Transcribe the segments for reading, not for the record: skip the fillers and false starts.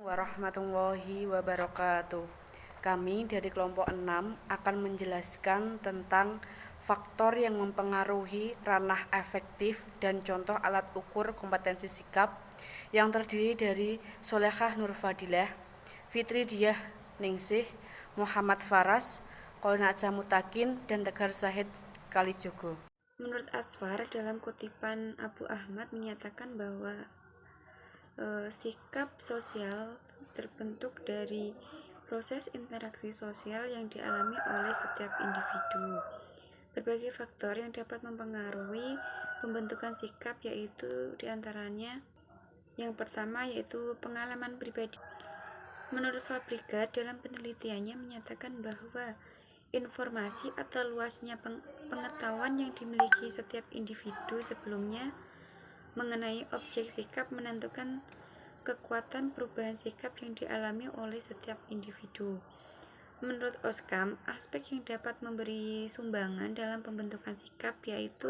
Warahmatullahi wabarakatuh. Kami dari kelompok 6 akan menjelaskan tentang faktor yang mempengaruhi ranah afektif dan contoh alat ukur kompetensi sikap yang terdiri dari Solehah Nurfadilah, Fitri Diah Ningsih, Muhammad Faras, Qanaat Mutakin, dan Tegar Zahid Kalijogo. Menurut Asfar, dalam kutipan Abu Ahmad menyatakan bahwa sikap sosial terbentuk dari proses interaksi sosial yang dialami oleh setiap individu. Berbagai faktor yang dapat mempengaruhi pembentukan sikap yaitu diantaranya yang pertama yaitu pengalaman pribadi. Menurut Fabregat dalam penelitiannya menyatakan bahwa informasi atau luasnya pengetahuan yang dimiliki setiap individu sebelumnya mengenai objek sikap menentukan kekuatan perubahan sikap yang dialami oleh setiap individu. Menurut Oskam, aspek yang dapat memberi sumbangan dalam pembentukan sikap yaitu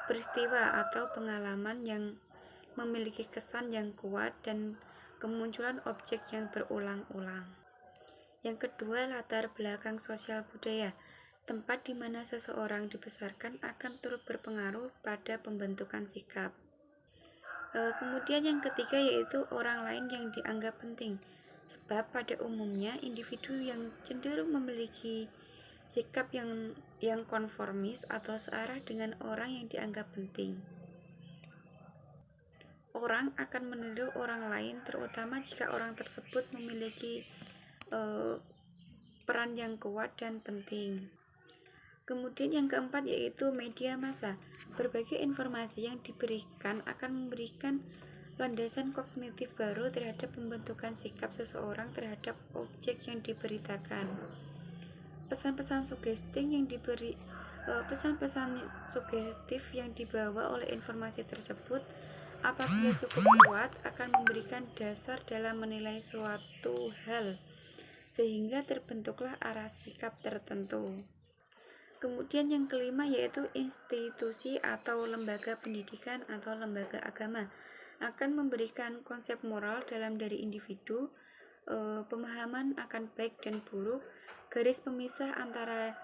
peristiwa atau pengalaman yang memiliki kesan yang kuat dan kemunculan objek yang berulang-ulang. Yang kedua, latar belakang sosial budaya. Tempat di mana seseorang dibesarkan akan turut berpengaruh pada pembentukan sikap. Kemudian yang ketiga yaitu orang lain yang dianggap penting, sebab pada umumnya individu yang cenderung memiliki sikap yang konformis atau searah dengan orang yang dianggap penting. Orang akan meniru orang lain terutama jika orang tersebut memiliki peran yang kuat dan penting. Kemudian yang keempat yaitu media massa. Berbagai informasi yang diberikan akan memberikan landasan kognitif baru terhadap pembentukan sikap seseorang terhadap objek yang diberitakan. Pesan-pesan sugestif yang dibawa oleh informasi tersebut apabila cukup kuat akan memberikan dasar dalam menilai suatu hal sehingga terbentuklah arah sikap tertentu. Kemudian yang kelima yaitu institusi atau lembaga pendidikan atau lembaga agama akan memberikan konsep moral dalam diri individu, pemahaman akan baik dan buruk, garis pemisah antara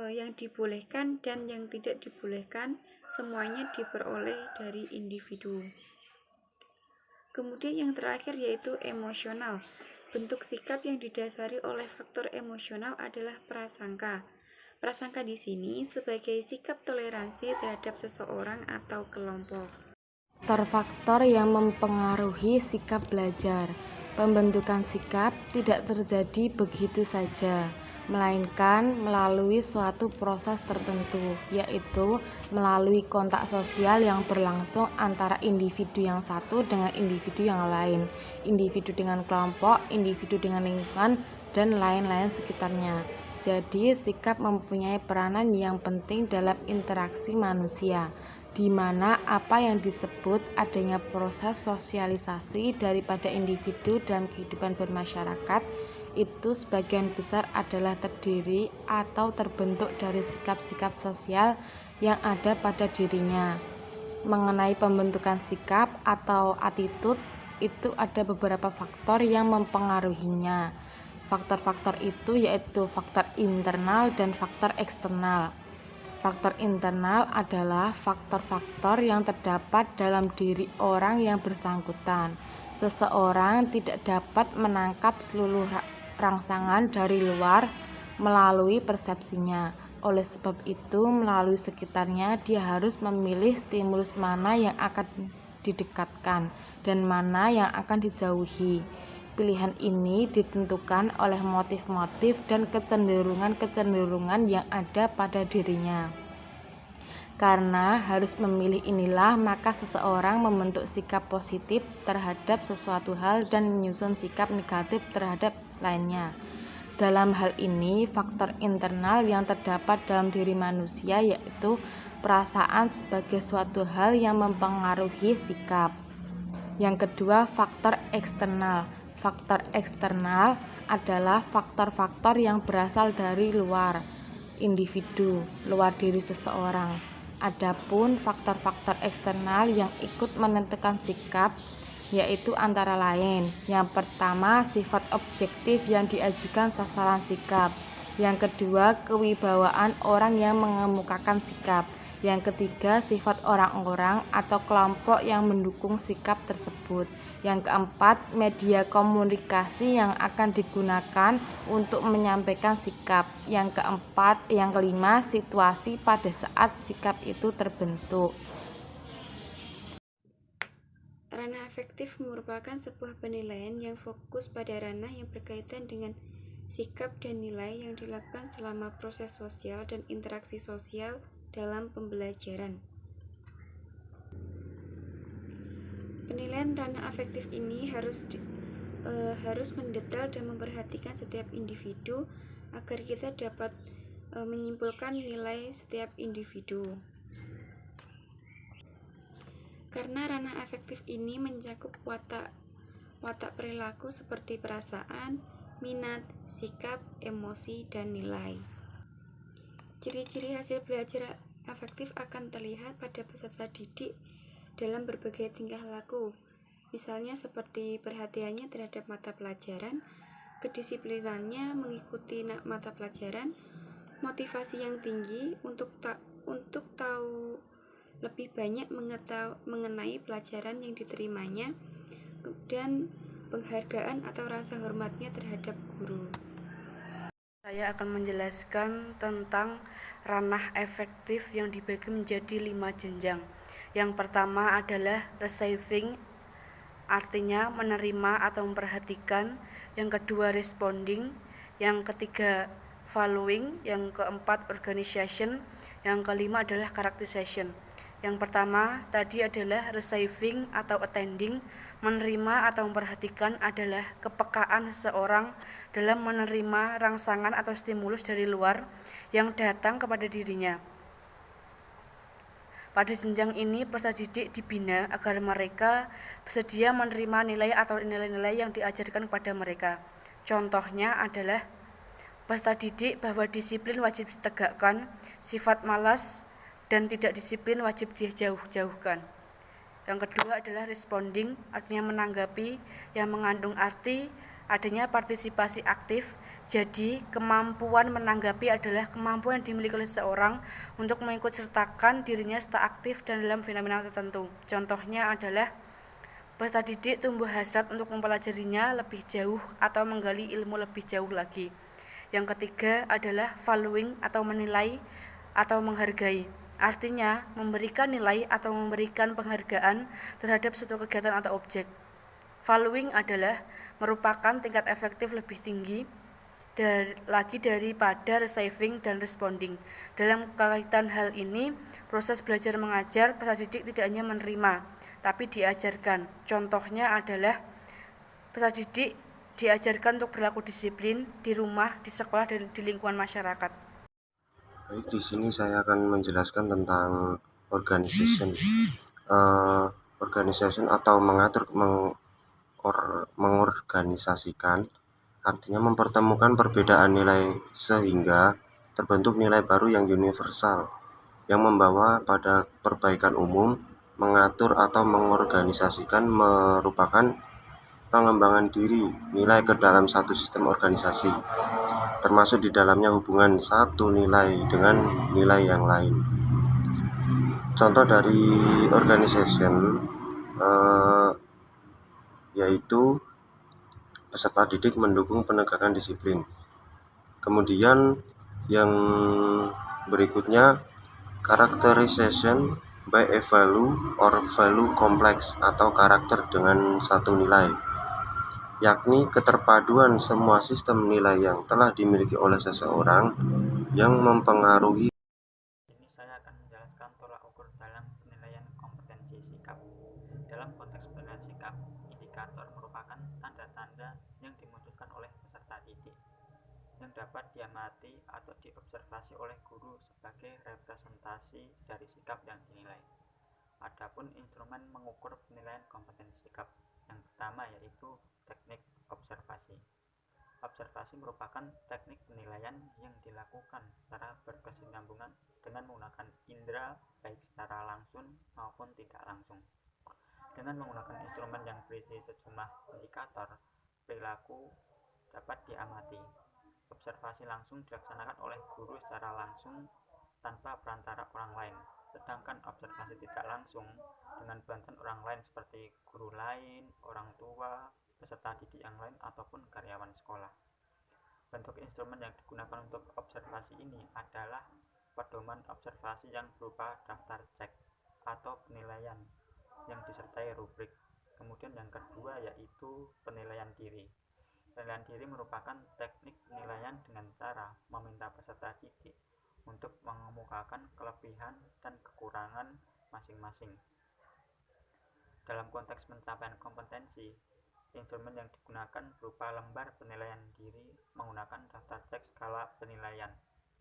yang dibolehkan dan yang tidak dibolehkan, semuanya diperoleh dari individu. Kemudian yang terakhir yaitu emosional. Bentuk sikap yang didasari oleh faktor emosional adalah prasangka. Prasangka di sini sebagai sikap toleransi terhadap seseorang atau kelompok. Faktor-faktor yang mempengaruhi sikap belajar. Pembentukan sikap tidak terjadi begitu saja, melainkan melalui suatu proses tertentu, yaitu melalui kontak sosial yang berlangsung antara individu yang satu dengan individu yang lain, individu dengan kelompok, individu dengan lingkungan, dan lain-lain sekitarnya. Jadi, sikap mempunyai peranan yang penting dalam interaksi manusia, di mana apa yang disebut adanya proses sosialisasi daripada individu dalam kehidupan bermasyarakat itu sebagian besar adalah terdiri atau terbentuk dari sikap-sikap sosial yang ada pada dirinya. Mengenai pembentukan sikap atau attitude, itu ada beberapa faktor yang mempengaruhinya. Faktor-faktor itu yaitu faktor internal dan faktor eksternal. Faktor internal adalah faktor-faktor yang terdapat dalam diri orang yang bersangkutan. Seseorang tidak dapat menangkap seluruh rangsangan dari luar melalui persepsinya. Oleh sebab itu, melalui sekitarnya dia harus memilih stimulus mana yang akan didekatkan dan mana yang akan dijauhi. Pilihan ini ditentukan oleh motif-motif dan kecenderungan-kecenderungan yang ada pada dirinya. Karena harus memilih inilah, maka seseorang membentuk sikap positif terhadap sesuatu hal dan menyusun sikap negatif terhadap lainnya. Dalam hal ini, faktor internal yang terdapat dalam diri manusia yaitu perasaan sebagai suatu hal yang mempengaruhi sikap. Yang kedua, faktor eksternal. Faktor eksternal adalah faktor-faktor yang berasal dari luar individu, luar diri seseorang. Adapun faktor-faktor eksternal yang ikut menentukan sikap yaitu antara lain: yang pertama, sifat objektif yang diajukan sasaran sikap; yang kedua, kewibawaan orang yang mengemukakan sikap; yang ketiga, sifat orang-orang atau kelompok yang mendukung sikap tersebut; yang keempat, media komunikasi yang akan digunakan untuk menyampaikan sikap; yang kelima, situasi pada saat sikap itu terbentuk. Ranah afektif merupakan sebuah penilaian yang fokus pada ranah yang berkaitan dengan sikap dan nilai yang dilakukan selama proses sosial dan interaksi sosial dalam pembelajaran. Penilaian ranah afektif ini harus mendetail dan memperhatikan setiap individu agar kita dapat menyimpulkan nilai setiap individu. Karena ranah afektif ini mencakup watak perilaku seperti perasaan, minat, sikap, emosi, dan nilai. Ciri-ciri hasil belajar afektif akan terlihat pada peserta didik dalam berbagai tingkah laku, misalnya seperti perhatiannya terhadap mata pelajaran, kedisiplinannya mengikuti mata pelajaran, motivasi yang tinggi untuk tahu lebih banyak mengenai pelajaran yang diterimanya, dan penghargaan atau rasa hormatnya terhadap guru. Saya akan menjelaskan tentang ranah afektif yang dibagi menjadi 5 jenjang. Yang pertama adalah receiving, artinya menerima atau memperhatikan. Yang kedua responding, yang ketiga following, yang keempat organization, yang kelima adalah characterization. Yang pertama tadi adalah receiving atau attending. Menerima atau memperhatikan adalah kepekaan seseorang dalam menerima rangsangan atau stimulus dari luar yang datang kepada dirinya. Pada jenjang ini, peserta didik dibina agar mereka bersedia menerima nilai atau nilai-nilai yang diajarkan kepada mereka. Contohnya adalah peserta didik bahwa disiplin wajib ditegakkan, sifat malas dan tidak disiplin wajib dijauhkan. Yang kedua adalah responding, artinya menanggapi, yang mengandung arti adanya partisipasi aktif. Jadi, kemampuan menanggapi adalah kemampuan yang dimiliki oleh seseorang untuk mengikut sertakan dirinya serta aktif dan dalam fenomena tertentu. Contohnya adalah peserta didik tumbuh hasrat untuk mempelajarinya lebih jauh atau menggali ilmu lebih jauh lagi. Yang ketiga adalah following atau menilai atau menghargai. Artinya, memberikan nilai atau memberikan penghargaan terhadap suatu kegiatan atau objek. Following adalah merupakan tingkat efektif lebih tinggi lagi daripada receiving dan responding. Dalam kaitan hal ini, proses belajar mengajar peserta didik tidak hanya menerima, tapi diajarkan. Contohnya adalah peserta didik diajarkan untuk berlaku disiplin di rumah, di sekolah, dan di lingkungan masyarakat. Baik, di sini saya akan menjelaskan tentang organization. Organization atau mengorganisasikan, artinya mempertemukan perbedaan nilai sehingga terbentuk nilai baru yang universal, yang membawa pada perbaikan umum. Mengatur atau mengorganisasikan merupakan pengembangan diri nilai ke dalam satu sistem organisasi, termasuk di dalamnya hubungan satu nilai dengan nilai yang lain. Contoh dari organization yaitu peserta didik mendukung penegakan disiplin. Kemudian yang berikutnya, characterization by a value or value complex atau karakter dengan satu nilai, yakni keterpaduan semua sistem nilai yang telah dimiliki oleh seseorang yang mempengaruhi. Ini saya akan menjelaskan tolak ukur dalam penilaian kompetensi sikap. Dalam konteks penilaian sikap, indikator merupakan tanda-tanda yang dimunculkan oleh peserta didik yang dapat diamati atau diobservasi oleh guru sebagai representasi dari sikap yang dinilai. Adapun instrumen mengukur penilaian kompetensi sikap, yang pertama yaitu teknik observasi. Observasi merupakan teknik penilaian yang dilakukan secara berkesinambungan dengan menggunakan indera, baik secara langsung maupun tidak langsung. Dengan menggunakan instrumen yang berisi sejumlah indikator perilaku dapat diamati. Observasi langsung dilaksanakan oleh guru secara langsung tanpa perantara orang lain, sedangkan observasi tidak langsung dengan bantuan orang lain seperti guru lain, orang tua, peserta didik yang lain, ataupun karyawan sekolah. Bentuk instrumen yang digunakan untuk observasi ini adalah pedoman observasi yang berupa daftar cek atau penilaian yang disertai rubrik. Kemudian yang kedua yaitu penilaian diri. Penilaian diri merupakan teknik penilaian dengan cara meminta peserta didik untuk mengemukakan kelebihan dan kekurangan masing-masing. Dalam konteks pencapaian kompetensi, instrumen yang digunakan berupa lembar penilaian diri menggunakan daftar cek skala penilaian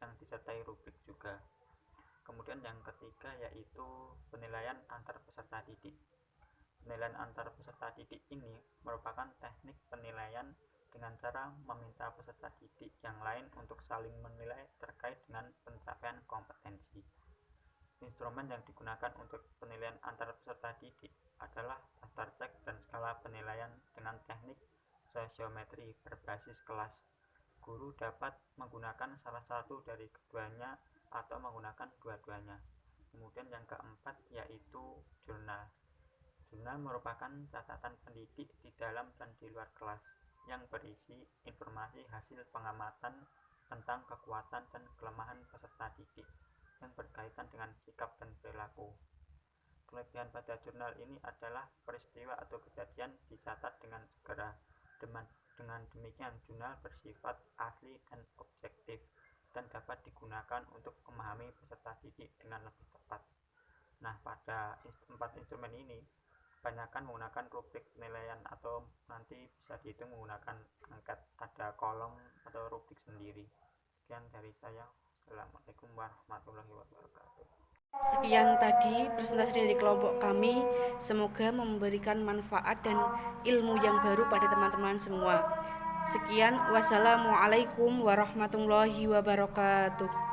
yang disertai rubrik juga. Kemudian yang ketiga yaitu penilaian antar peserta didik. Penilaian antar peserta didik ini merupakan teknik penilaian dengan cara meminta peserta didik yang lain untuk saling menilai terkait dengan pencapaian kompetensi. Instrumen yang digunakan untuk penilaian antar peserta didik adalah daftar cek dan skala penilaian dengan teknik sosiometri berbasis kelas. Guru dapat menggunakan salah satu dari keduanya atau menggunakan dua-duanya. Kemudian yang keempat yaitu jurnal. Jurnal merupakan catatan pendidik di dalam dan di luar kelas yang berisi informasi hasil pengamatan tentang kekuatan dan kelemahan peserta didik yang berkaitan dengan sikap dan perilaku. Kelebihan pada jurnal ini adalah peristiwa atau kejadian dicatat dengan segera. Dengan demikian, jurnal bersifat asli dan objektif dan dapat digunakan untuk memahami peserta didik dengan lebih tepat. Nah, pada 4 instrumen ini, kebanyakan menggunakan rubrik penilaian atau nanti bisa dihitung menggunakan angket, ada kolom atau rubrik sendiri. Sekian dari saya. Assalamualaikum warahmatullahi wabarakatuh. Sekian tadi presentasi dari kelompok kami. Semoga memberikan manfaat dan ilmu yang baru pada teman-teman semua. Sekian, wassalamualaikum warahmatullahi wabarakatuh.